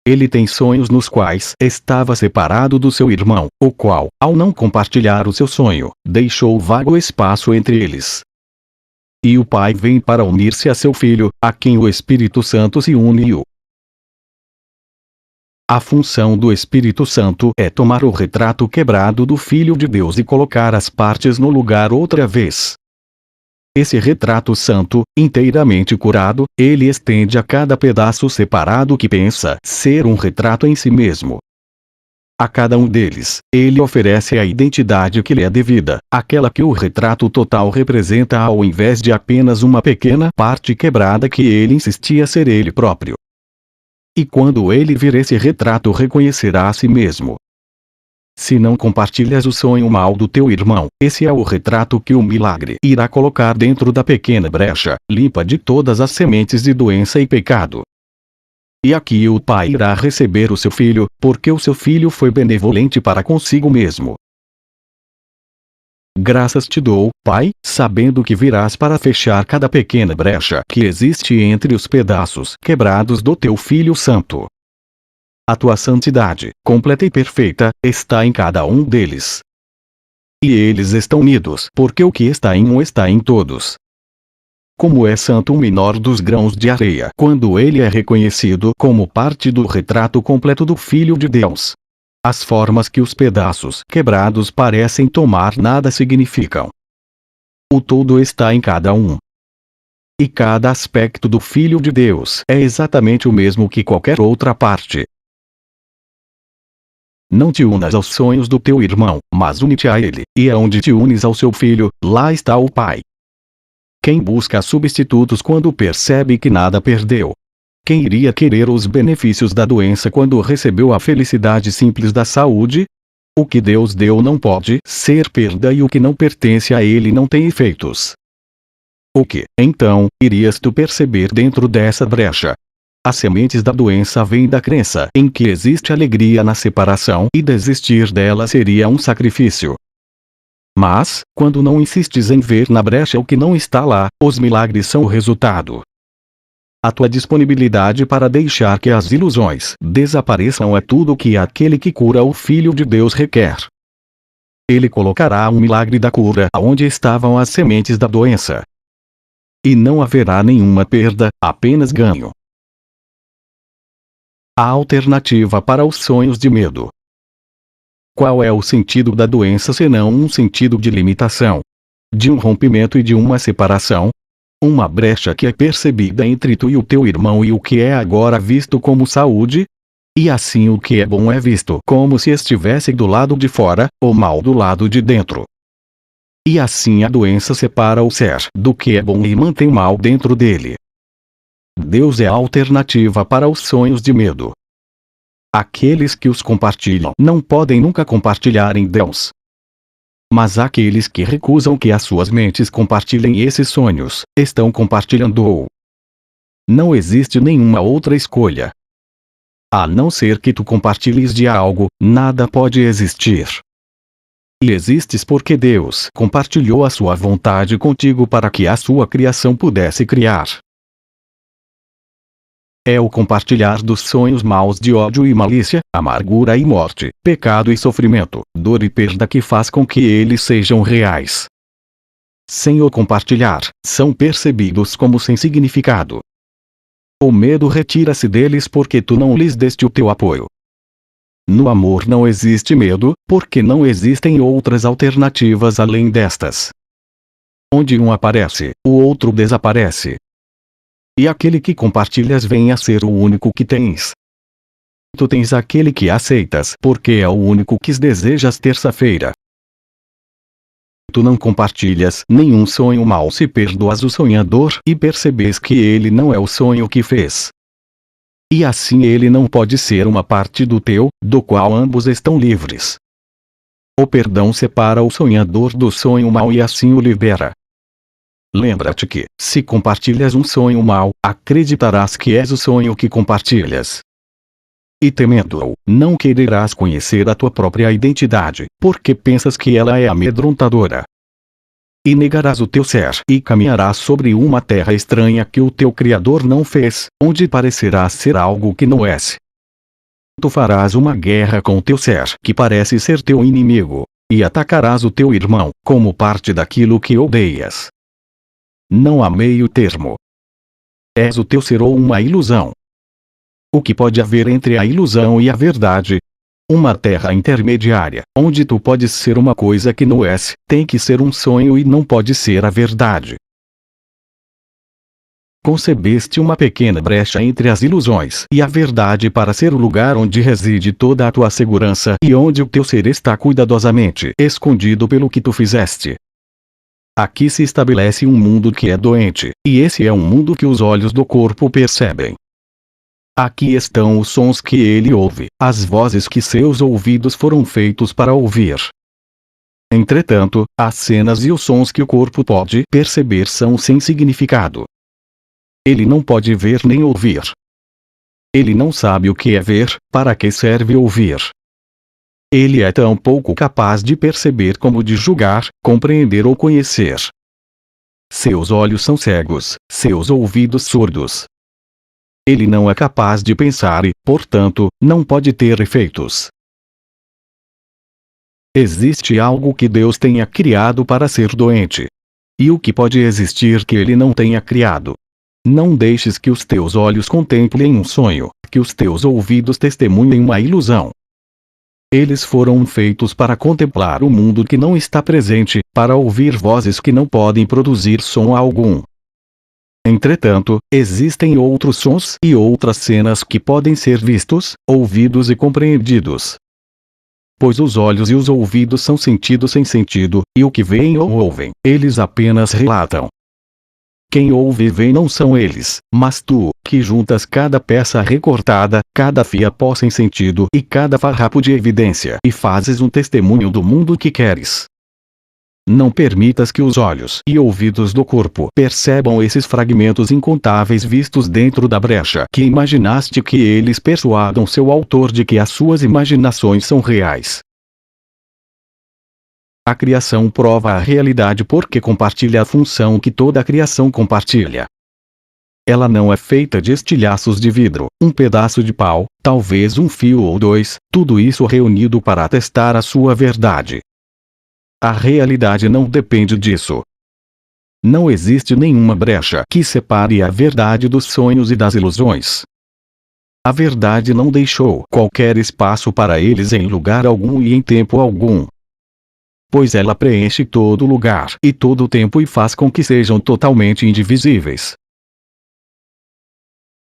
Ele tem sonhos nos quais estava separado do seu irmão, o qual, ao não compartilhar o seu sonho, deixou vago espaço entre eles. E o Pai vem para unir-se a seu Filho, a quem o Espírito Santo se une e o A função do Espírito Santo é tomar o retrato quebrado do Filho de Deus e colocar as partes no lugar outra vez. Esse retrato santo, inteiramente curado, ele estende a cada pedaço separado que pensa ser um retrato em si mesmo. A cada um deles, ele oferece a identidade que lhe é devida, aquela que o retrato total representa ao invés de apenas uma pequena parte quebrada que ele insistia ser ele próprio. E quando ele vir esse retrato, reconhecerá a si mesmo. Se não compartilhas o sonho mau do teu irmão, esse é o retrato que o milagre irá colocar dentro da pequena brecha, limpa de todas as sementes de doença e pecado. E aqui o pai irá receber o seu filho, porque o seu filho foi benevolente para consigo mesmo. Graças te dou, Pai, sabendo que virás para fechar cada pequena brecha que existe entre os pedaços quebrados do teu Filho Santo. A tua santidade, completa e perfeita, está em cada um deles. E eles estão unidos, porque o que está em um está em todos. Como é santo o menor dos grãos de areia, quando ele é reconhecido como parte do retrato completo do Filho de Deus. As formas que os pedaços quebrados parecem tomar nada significam. O todo está em cada um. E cada aspecto do Filho de Deus é exatamente o mesmo que qualquer outra parte. Não te unas aos sonhos do teu irmão, mas une-te a ele, e aonde te unes ao seu filho, lá está o Pai. Quem busca substitutos quando percebe que nada perdeu? Quem iria querer os benefícios da doença quando recebeu a felicidade simples da saúde? O que Deus deu não pode ser perda e o que não pertence a ele não tem efeitos. O que, então, irias tu perceber dentro dessa brecha? As sementes da doença vêm da crença em que existe alegria na separação e desistir dela seria um sacrifício. Mas, quando não insistes em ver na brecha o que não está lá, os milagres são o resultado. A tua disponibilidade para deixar que as ilusões desapareçam é tudo o que aquele que cura o Filho de Deus requer. Ele colocará um milagre da cura aonde estavam as sementes da doença. E não haverá nenhuma perda, apenas ganho. A alternativa para os sonhos de medo. Qual é o sentido da doença senão um sentido de limitação? De um rompimento e de uma separação? Uma brecha que é percebida entre tu e o teu irmão e o que é agora visto como saúde? E assim o que é bom é visto como se estivesse do lado de fora, o mal do lado de dentro. E assim a doença separa o ser do que é bom e mantém o mal dentro dele. Deus é a alternativa para os sonhos de medo. Aqueles que os compartilham não podem nunca compartilhar em Deus. Mas aqueles que recusam que as suas mentes compartilhem esses sonhos, estão compartilhando-o. Não existe nenhuma outra escolha. A não ser que tu compartilhes de algo, nada pode existir. E existes porque Deus compartilhou a sua vontade contigo para que a sua criação pudesse criar. É o compartilhar dos sonhos maus de ódio e malícia, amargura e morte, pecado e sofrimento, dor e perda que faz com que eles sejam reais. Sem o compartilhar, são percebidos como sem significado. O medo retira-se deles porque tu não lhes deste o teu apoio. No amor não existe medo, porque não existem outras alternativas além destas. Onde um aparece, o outro desaparece. E aquele que compartilhas vem a ser o único que tens. Tu tens aquele que aceitas porque é o único que desejas terça-feira. Tu não compartilhas nenhum sonho mau se perdoas o sonhador e percebes que ele não é o sonho que fez. E assim ele não pode ser uma parte do teu, do qual ambos estão livres. O perdão separa o sonhador do sonho mau e assim o libera. Lembra-te que, se compartilhas um sonho mau, acreditarás que és o sonho que compartilhas. E temendo-o, não quererás conhecer a tua própria identidade, porque pensas que ela é amedrontadora. E negarás o teu ser e caminharás sobre uma terra estranha que o teu Criador não fez, onde parecerás ser algo que não és. Tu farás uma guerra com o teu ser que parece ser teu inimigo, e atacarás o teu irmão, como parte daquilo que odeias. Não há meio termo. És o teu ser ou uma ilusão. O que pode haver entre a ilusão e a verdade? Uma terra intermediária, onde tu podes ser uma coisa que não és, tem que ser um sonho e não pode ser a verdade. Concebeste uma pequena brecha entre as ilusões e a verdade para ser o lugar onde reside toda a tua segurança e onde o teu ser está cuidadosamente escondido pelo que tu fizeste. Aqui se estabelece um mundo que é doente, e esse é um mundo que os olhos do corpo percebem. Aqui estão os sons que ele ouve, as vozes que seus ouvidos foram feitos para ouvir. Entretanto, as cenas e os sons que o corpo pode perceber são sem significado. Ele não pode ver nem ouvir. Ele não sabe o que é ver, para que serve ouvir. Ele é tão pouco capaz de perceber como de julgar, compreender ou conhecer. Seus olhos são cegos, seus ouvidos surdos. Ele não é capaz de pensar e, portanto, não pode ter efeitos. Existe algo que Deus tenha criado para ser doente. E o que pode existir que ele não tenha criado? Não deixes que os teus olhos contemplem um sonho, que os teus ouvidos testemunhem uma ilusão. Eles foram feitos para contemplar o mundo que não está presente, para ouvir vozes que não podem produzir som algum. Entretanto, existem outros sons e outras cenas que podem ser vistos, ouvidos e compreendidos. Pois os olhos e os ouvidos são sentidos sem sentido, e o que veem ou ouvem, eles apenas relatam. Quem ouve e vê não são eles, mas tu, que juntas cada peça recortada, cada fiapó sem sentido e cada farrapo de evidência e fazes um testemunho do mundo que queres. Não permitas que os olhos e ouvidos do corpo percebam esses fragmentos incontáveis vistos dentro da brecha que imaginaste que eles persuadam seu autor de que as suas imaginações são reais. A criação prova a realidade porque compartilha a função que toda a criação compartilha. Ela não é feita de estilhaços de vidro, um pedaço de pau, talvez um fio ou dois, tudo isso reunido para atestar a sua verdade. A realidade não depende disso. Não existe nenhuma brecha que separe a verdade dos sonhos e das ilusões. A verdade não deixou qualquer espaço para eles em lugar algum e em tempo algum. Pois ela preenche todo lugar e todo o tempo e faz com que sejam totalmente indivisíveis.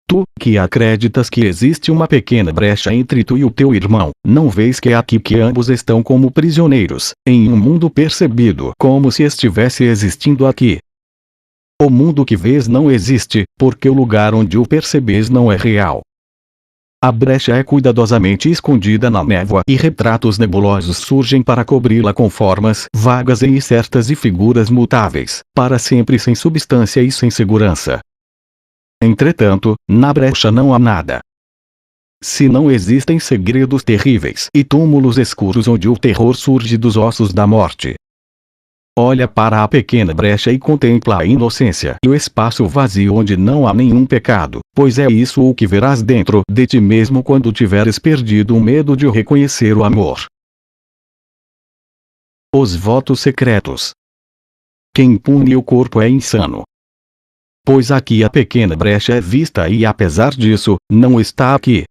Tu, que acreditas que existe uma pequena brecha entre tu e o teu irmão, não vês que é aqui que ambos estão como prisioneiros, em um mundo percebido como se estivesse existindo aqui. O mundo que vês não existe, porque o lugar onde o percebes não é real. A brecha é cuidadosamente escondida na névoa e retratos nebulosos surgem para cobri-la com formas vagas e incertas e figuras mutáveis, para sempre sem substância e sem segurança. Entretanto, na brecha não há nada. Se não existem segredos terríveis e túmulos escuros onde o terror surge dos ossos da morte. Olha para a pequena brecha e contempla a inocência e o espaço vazio onde não há nenhum pecado, pois é isso o que verás dentro de ti mesmo quando tiveres perdido o medo de reconhecer o amor. Os votos secretos. Quem pune o corpo é insano. Pois aqui a pequena brecha é vista e apesar disso, não está aqui.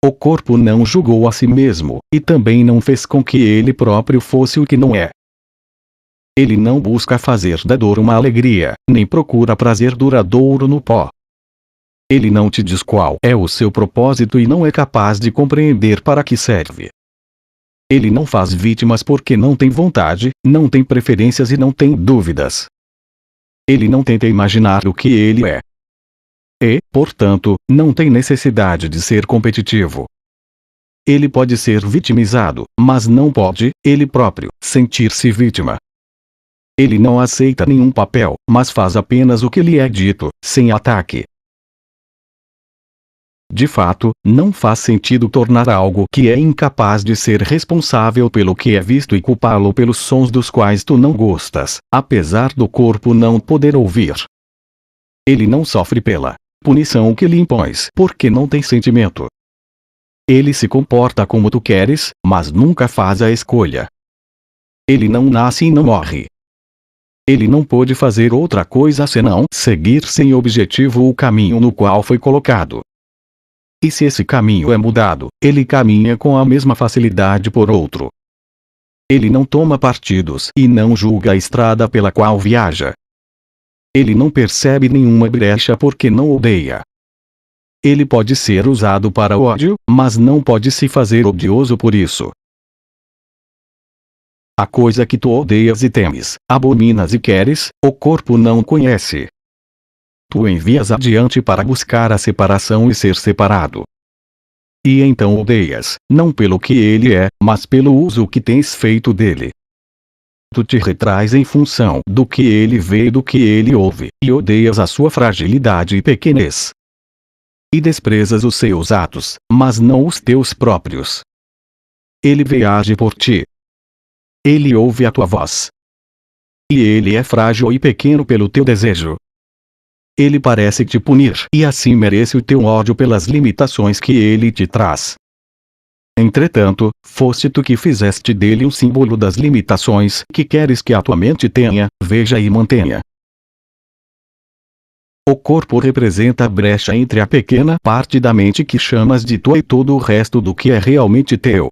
O corpo não julgou a si mesmo, e também não fez com que ele próprio fosse o que não é. Ele não busca fazer da dor uma alegria, nem procura prazer duradouro no pó. Ele não te diz qual é o seu propósito e não é capaz de compreender para que serve. Ele não faz vítimas porque não tem vontade, não tem preferências e não tem dúvidas. Ele não tenta imaginar o que ele é. E, portanto, não tem necessidade de ser competitivo. Ele pode ser vitimizado, mas não pode, ele próprio, sentir-se vítima. Ele não aceita nenhum papel, mas faz apenas o que lhe é dito, sem ataque. De fato, não faz sentido tornar algo que é incapaz de ser responsável pelo que é visto e culpá-lo pelos sons dos quais tu não gostas, apesar do corpo não poder ouvir. Ele não sofre pela punição que lhe impões porque não tem sentimento. Ele se comporta como tu queres, mas nunca faz a escolha. Ele não nasce e não morre. Ele não pôde fazer outra coisa senão seguir sem objetivo o caminho no qual foi colocado. e se esse caminho é mudado, ele caminha com a mesma facilidade por outro. Ele não toma partidos e não julga a estrada pela qual viaja. Ele não percebe nenhuma brecha porque não odeia. Ele pode ser usado para o ódio, mas não pode se fazer odioso por isso. A coisa que tu odeias e temes, abominas e queres, o corpo não conhece. Tu envias adiante para buscar a separação e ser separado. E então odeias, não pelo que ele é, mas pelo uso que tens feito dele. Tu te retrais em função do que ele vê e do que ele ouve, e odeias a sua fragilidade e pequenez. E desprezas os seus atos, mas não os teus próprios. Ele vê e age por ti. Ele ouve a tua voz. E ele é frágil e pequeno pelo teu desejo. Ele parece te punir e assim merece o teu ódio pelas limitações que ele te traz. Entretanto, foste tu que fizeste dele um símbolo das limitações que queres que a tua mente tenha, veja e mantenha. O corpo representa a brecha entre a pequena parte da mente que chamas de tua e todo o resto do que é realmente teu.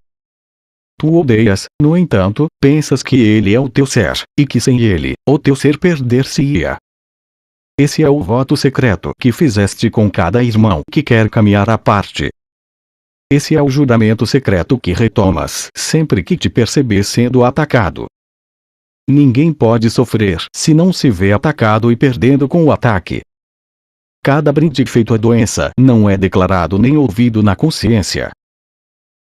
Tu odeias, no entanto, pensas que ele é o teu ser, e que sem ele, o teu ser perder-se-ia. Esse é o voto secreto que fizeste com cada irmão que quer caminhar à parte. Esse é o juramento secreto que retomas sempre que te percebes sendo atacado. Ninguém pode sofrer se não se vê atacado e perdendo com o ataque. Cada brinde feito à doença não é declarado nem ouvido na consciência.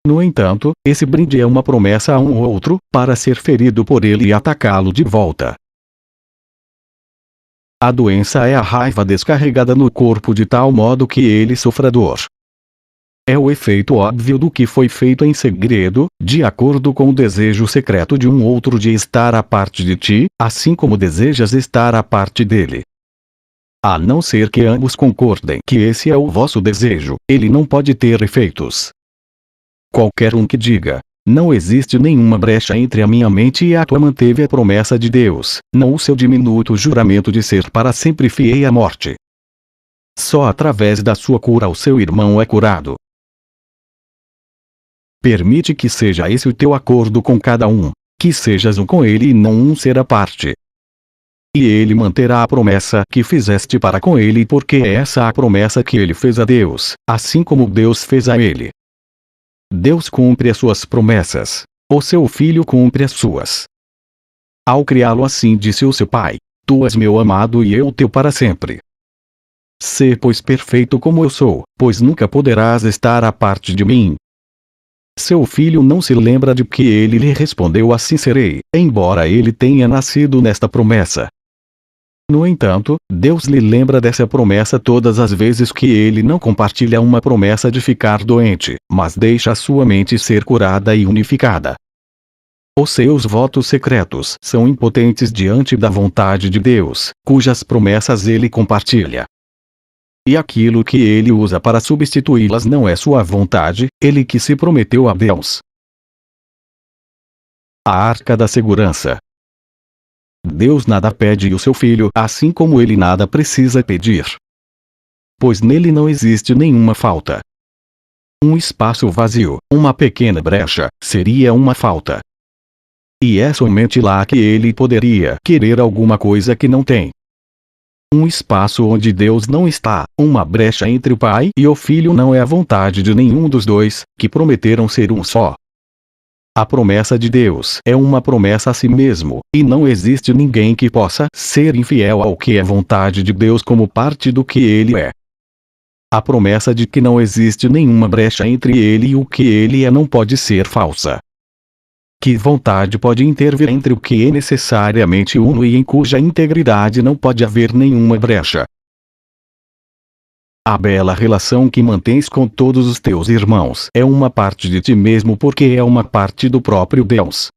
No entanto, esse brinde é uma promessa a um ou outro, para ser ferido por ele e atacá-lo de volta. A doença é a raiva descarregada no corpo de tal modo que ele sofra dor. É o efeito óbvio do que foi feito em segredo, de acordo com o desejo secreto de um outro de estar à parte de ti, assim como desejas estar à parte dele. A não ser que ambos concordem que esse é o vosso desejo, ele não pode ter efeitos. Qualquer um que diga, não existe nenhuma brecha entre a minha mente e a tua, manteve a promessa de Deus, não o seu diminuto juramento de ser para sempre fiel à morte. Só através da sua cura o seu irmão é curado. Permite que seja esse o teu acordo com cada um, que sejas um com ele e não um ser à parte. E ele manterá a promessa que fizeste para com ele, porque é essa a promessa que ele fez a Deus, assim como Deus fez a ele. Deus cumpre as suas promessas. O seu filho cumpre as suas. Ao criá-lo assim disse o seu pai: Tu és meu amado e eu teu para sempre. Sê pois perfeito como eu sou, pois nunca poderás estar à parte de mim. Seu filho não se lembra de que ele lhe respondeu assim serei, embora ele tenha nascido nesta promessa. No entanto, Deus lhe lembra dessa promessa todas as vezes que ele não compartilha uma promessa de ficar doente, mas deixa a sua mente ser curada e unificada. Os seus votos secretos são impotentes diante da vontade de Deus, cujas promessas ele compartilha. E aquilo que ele usa para substituí-las não é sua vontade, ele que se prometeu a Deus. A Arca da Segurança. Deus nada pede e o seu filho, assim como ele nada precisa pedir. Pois nele não existe nenhuma falta. Um espaço vazio, uma pequena brecha, seria uma falta. E é somente lá que ele poderia querer alguma coisa que não tem. Um espaço onde Deus não está, uma brecha entre o Pai e o Filho não é a vontade de nenhum dos dois, que prometeram ser um só. A promessa de Deus é uma promessa a si mesmo, e não existe ninguém que possa ser infiel ao que é vontade de Deus como parte do que ele é. A promessa de que não existe nenhuma brecha entre ele e o que ele é não pode ser falsa. Que vontade pode intervir entre o que é necessariamente uno e em cuja integridade não pode haver nenhuma brecha? A bela relação que mantens com todos os teus irmãos é uma parte de ti mesmo porque é uma parte do próprio Deus.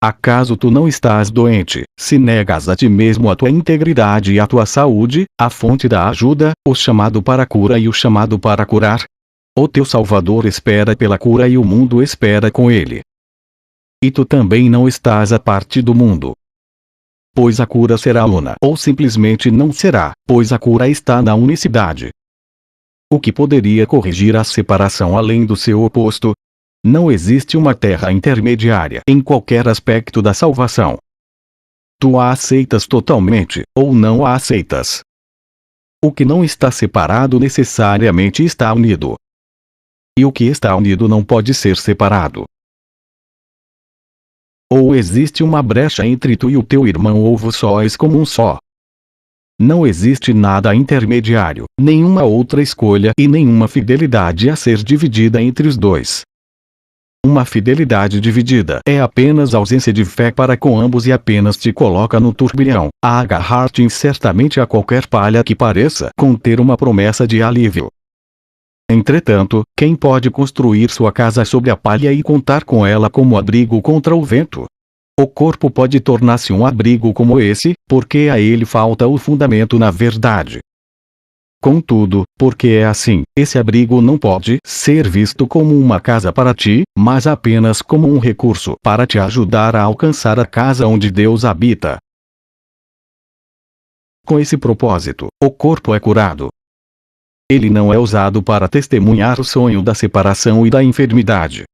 Acaso tu não estás doente, se negas a ti mesmo a tua integridade e a tua saúde, a fonte da ajuda, o chamado para a cura e o chamado para curar? O teu Salvador espera pela cura e o mundo espera com ele. E tu também não estás à parte do mundo. Pois a cura será una, ou simplesmente não será, pois a cura está na unicidade. O que poderia corrigir a separação além do seu oposto? Não existe uma terra intermediária em qualquer aspecto da salvação. Tu a aceitas totalmente, ou não a aceitas. O que não está separado necessariamente está unido. E o que está unido não pode ser separado. Ou existe uma brecha entre tu e o teu irmão ou vós sois como um só. Não existe nada intermediário, nenhuma outra escolha e nenhuma fidelidade a ser dividida entre os dois. Uma fidelidade dividida é apenas ausência de fé para com ambos e apenas te coloca no turbilhão, a agarrar-te incertamente a qualquer palha que pareça conter uma promessa de alívio. Entretanto, quem pode construir sua casa sobre a palha e contar com ela como abrigo contra o vento? O corpo pode tornar-se um abrigo como esse, porque a ele falta o fundamento na verdade. Contudo, porque é assim, esse abrigo não pode ser visto como uma casa para ti, mas apenas como um recurso para te ajudar a alcançar a casa onde Deus habita. Com esse propósito, o corpo é curado. Ele não é usado para testemunhar o sonho da separação e da enfermidade.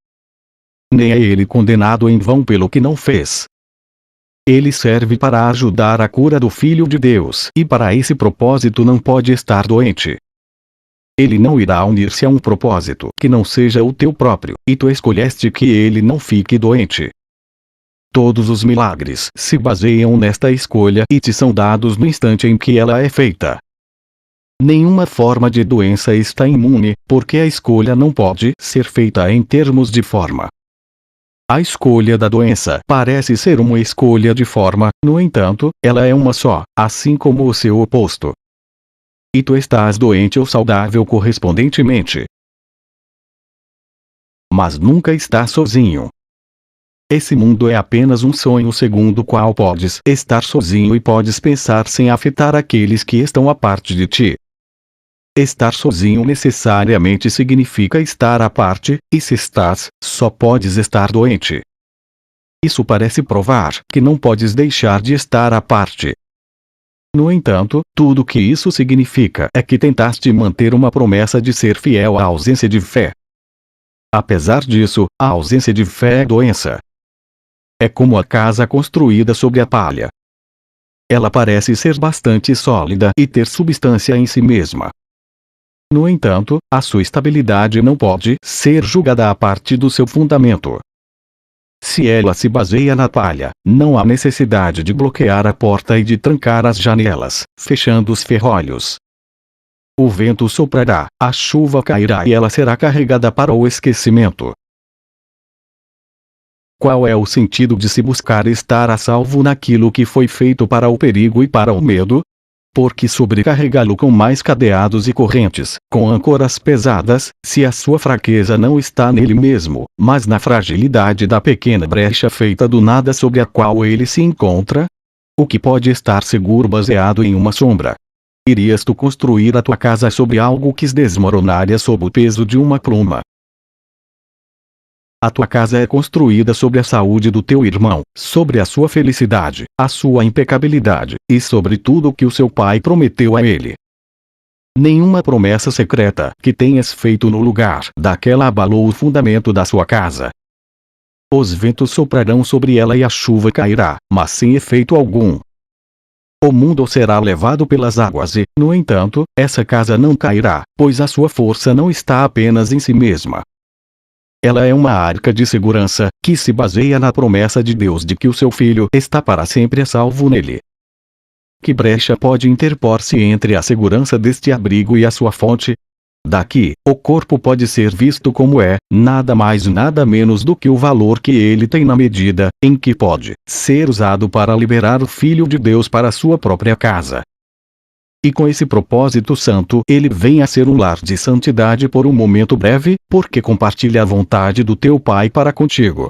Nem é ele condenado em vão pelo que não fez. Ele serve para ajudar a cura do Filho de Deus e para esse propósito não pode estar doente. Ele não irá unir-se a um propósito que não seja o teu próprio, e tu escolheste que ele não fique doente. Todos os milagres se baseiam nesta escolha e te são dados no instante em que ela é feita. Nenhuma forma de doença está imune, porque a escolha não pode ser feita em termos de forma. A escolha da doença parece ser uma escolha de forma, no entanto, ela é uma só, assim como o seu oposto. E tu estás doente ou saudável correspondentemente. Mas nunca estás sozinho. Esse mundo é apenas um sonho segundo o qual podes estar sozinho e podes pensar sem afetar aqueles que estão à parte de ti. Estar sozinho necessariamente significa estar à parte, e se estás, só podes estar doente. Isso parece provar que não podes deixar de estar à parte. No entanto, tudo que isso significa é que tentaste manter uma promessa de ser fiel à ausência de fé. Apesar disso, a ausência de fé é doença. É como a casa construída sobre a palha. Ela parece ser bastante sólida e ter substância em si mesma. No entanto, a sua estabilidade não pode ser julgada a partir do seu fundamento. Se ela se baseia na palha, não há necessidade de bloquear a porta e de trancar as janelas, fechando os ferrolhos. O vento soprará, a chuva cairá e ela será carregada para o esquecimento. Qual é o sentido de se buscar estar a salvo naquilo que foi feito para o perigo e para o medo? Porque sobrecarregá-lo com mais cadeados e correntes, com âncoras pesadas, se a sua fraqueza não está nele mesmo, mas na fragilidade da pequena brecha feita do nada sobre a qual ele se encontra? O que pode estar seguro baseado em uma sombra? Irias tu construir a tua casa sobre algo que se desmoronaria sob o peso de uma pluma? A tua casa é construída sobre a saúde do teu irmão, sobre a sua felicidade, a sua impecabilidade, e sobre tudo o que o seu pai prometeu a ele. Nenhuma promessa secreta que tenhas feito no lugar daquela abalou o fundamento da sua casa. Os ventos soprarão sobre ela e a chuva cairá, mas sem efeito algum. O mundo será levado pelas águas e, no entanto, essa casa não cairá, pois a sua força não está apenas em si mesma. Ela é uma arca de segurança, que se baseia na promessa de Deus de que o seu filho está para sempre a salvo nele. Que brecha pode interpor-se entre a segurança deste abrigo e a sua fonte? Daqui, o corpo pode ser visto como é, nada mais nada menos do que o valor que ele tem na medida em que pode ser usado para liberar o Filho de Deus para a sua própria casa. E com esse propósito santo ele vem a ser um lar de santidade por um momento breve, porque compartilha a vontade do teu Pai para contigo.